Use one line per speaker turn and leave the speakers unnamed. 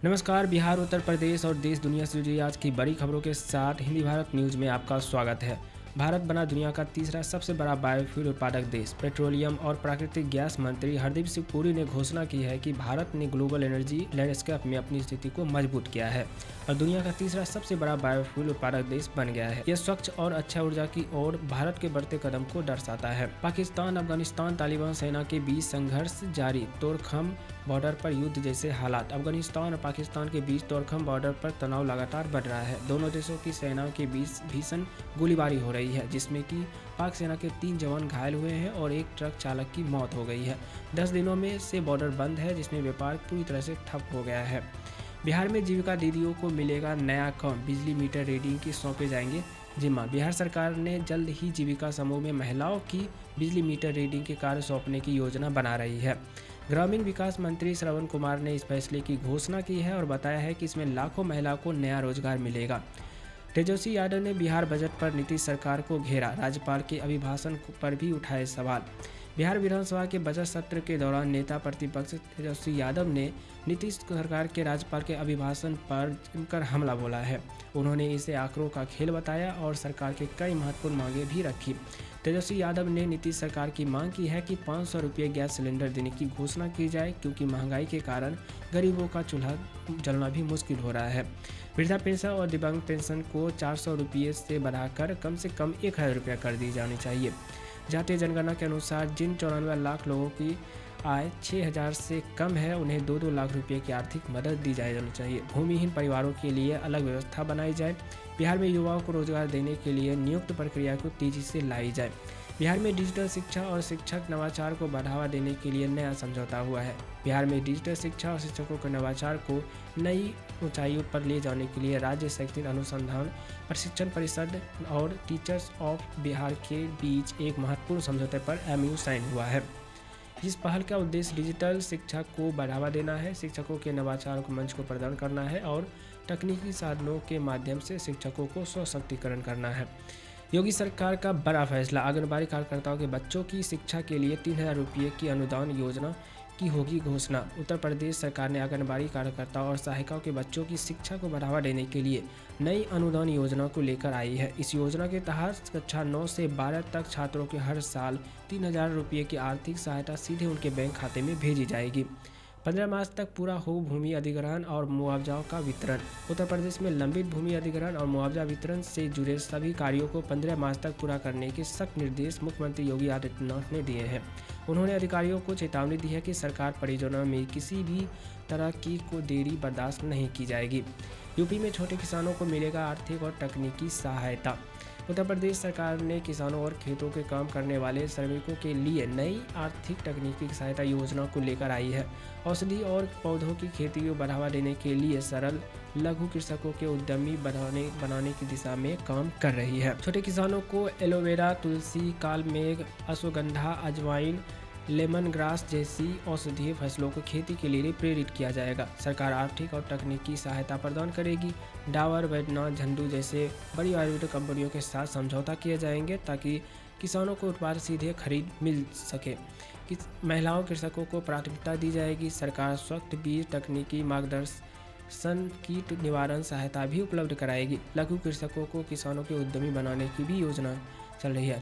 नमस्कार। बिहार, उत्तर प्रदेश और देश दुनिया से जुड़ी आज की बड़ी खबरों के साथ हिंदी भारत न्यूज़ में आपका स्वागत है। भारत बना दुनिया का तीसरा सबसे बड़ा बायोफ्यूल उत्पादक देश। पेट्रोलियम और प्राकृतिक गैस मंत्री हरदीप सिंह पुरी ने घोषणा की है कि भारत ने ग्लोबल एनर्जी लैंडस्केप में अपनी स्थिति को मजबूत किया है और दुनिया का तीसरा सबसे बड़ा बायोफ्यूल उत्पादक देश बन गया है। यह स्वच्छ और अक्षय ऊर्जा की ओर भारत के बढ़ते कदम को दर्शाता है। पाकिस्तान, अफगानिस्तान, तालिबान सेना के बीच संघर्ष जारी। तोरखम बॉर्डर पर युद्ध जैसे हालात। अफगानिस्तान और पाकिस्तान के बीच तोरखम बॉर्डर पर तनाव लगातार बढ़ रहा है। दोनों देशों की सेनाओं के बीच भीषण गोलीबारी हो रही है, जिसमें कि पाक सेना के 3 जवान घायल हुए हैं और एक ट्रक चालक की मौत हो गई है। 10 दिनों में से बॉर्डर बंद है, जिसमें व्यापार पूरी तरह से ठप हो गया है। बिहार में जीविका दीदियों को मिलेगा नया काम। बिजली मीटर रीडिंग की सौंपे जाएंगे जिम्मा। बिहार सरकार ने जल्द ही जीविका समूह में महिलाओं की बिजली मीटर रीडिंग के कार्य सौंपने की योजना बना रही है। ग्रामीण विकास मंत्री श्रवण कुमार ने इस फैसले की घोषणा की है और बताया है कि इसमें लाखों महिलाओं को नया रोजगार मिलेगा। तेजस्वी यादव ने बिहार बजट पर नीतीश सरकार को घेरा। राज्यपाल के अभिभाषण पर भी उठाए सवाल। बिहार विधानसभा के बजट सत्र के दौरान नेता प्रतिपक्ष तेजस्वी यादव ने नीतीश सरकार के राज्यपाल के अभिभाषण पर जमकर हमला बोला है। उन्होंने इसे आंकड़ों का खेल बताया और सरकार के कई महत्वपूर्ण मांगे भी रखी। तेजस्वी यादव ने नीतीश सरकार की मांग की है कि 500 रुपये गैस सिलेंडर देने की घोषणा की जाए, क्योंकि महंगाई के कारण गरीबों का चूल्हा जलना भी मुश्किल हो रहा है। वृद्धा पेंशन और दिव्यांग पेंशन को 400 रुपये से बढ़ाकर कम से कम 1000 रुपया कर दी जानी चाहिए। जातीय जनगणना के अनुसार जिन 94 लाख लोगों की आय 6000 से कम है, उन्हें 2-2 लाख रुपए की आर्थिक मदद दी जानी चाहिए। भूमिहीन परिवारों के लिए अलग व्यवस्था बनाई जाए। बिहार में युवाओं को रोजगार देने के लिए नियुक्त प्रक्रिया को तेजी से लाई जाए। बिहार में डिजिटल शिक्षा और शिक्षक नवाचार को बढ़ावा देने के लिए नया समझौता हुआ है। बिहार में डिजिटल शिक्षा और शिक्षकों के नवाचार को नई ऊंचाइयों पर ले जाने के लिए राज्य शैक्षणिक अनुसंधान प्रशिक्षण परिषद और टीचर्स ऑफ बिहार के बीच एक महत्वपूर्ण समझौते पर MOU साइन हुआ है। इस पहल का उद्देश्य डिजिटल शिक्षा को बढ़ावा देना है, शिक्षकों के नवाचार को मंच को प्रदान करना है और तकनीकी साधनों के माध्यम से शिक्षकों को सशक्तिकरण करना है। योगी सरकार का बड़ा फैसला। आंगनबाड़ी कार्यकर्ताओं के बच्चों की शिक्षा के लिए 3000 रुपये की अनुदान योजना की होगी घोषणा। उत्तर प्रदेश सरकार ने आंगनबाड़ी कार्यकर्ताओं और सहायिकाओं के बच्चों की शिक्षा को बढ़ावा देने के लिए नई अनुदान योजना को लेकर आई है। इस योजना के तहत कक्षा 9 से 12 तक छात्रों के हर साल 3000 रुपये की आर्थिक सहायता सीधे उनके बैंक खाते में भेजी जाएगी। 15 मार्च तक पूरा हो भूमि अधिग्रहण और मुआवजाओं का वितरण। उत्तर प्रदेश में लंबित भूमि अधिग्रहण और मुआवजा वितरण से जुड़े सभी कार्यों को 15 मार्च तक पूरा करने के सख्त निर्देश मुख्यमंत्री योगी आदित्यनाथ ने दिए हैं। उन्होंने अधिकारियों को चेतावनी दी है कि सरकार परियोजना में किसी भी तरह की को देरी बर्दाश्त नहीं की जाएगी। यूपी में छोटे किसानों को मिलेगा आर्थिक और तकनीकी सहायता। उत्तर प्रदेश सरकार ने किसानों और खेतों के काम करने वाले श्रमिकों के लिए नई आर्थिक तकनीकी सहायता योजना को लेकर आई है। औषधि और पौधों की खेती को बढ़ावा देने के लिए सरल लघु कृषकों के उद्यमी बनाने की दिशा में काम कर रही है। छोटे किसानों को एलोवेरा, तुलसी, कालमेघ, अश्वगंधा, अजवाइन, लेमन ग्रास जैसी औषधीय फसलों को खेती के लिए प्रेरित किया जाएगा। सरकार आर्थिक और तकनीकी सहायता प्रदान करेगी। डाबर, वैद्यनाथ, झंडू जैसे बड़ी आयुर्वेदिक कंपनियों के साथ समझौता किए जाएंगे ताकि किसानों को उत्पाद सीधे खरीद मिल सके। महिलाओं कृषकों को प्राथमिकता दी जाएगी। सरकार स्वच्छ बीज, तकनीकी मार्गदर्शन, कीट निवारण सहायता भी उपलब्ध कराएगी। लघु कृषकों को किसानों के उद्यमी बनाने की भी योजना चल रही है।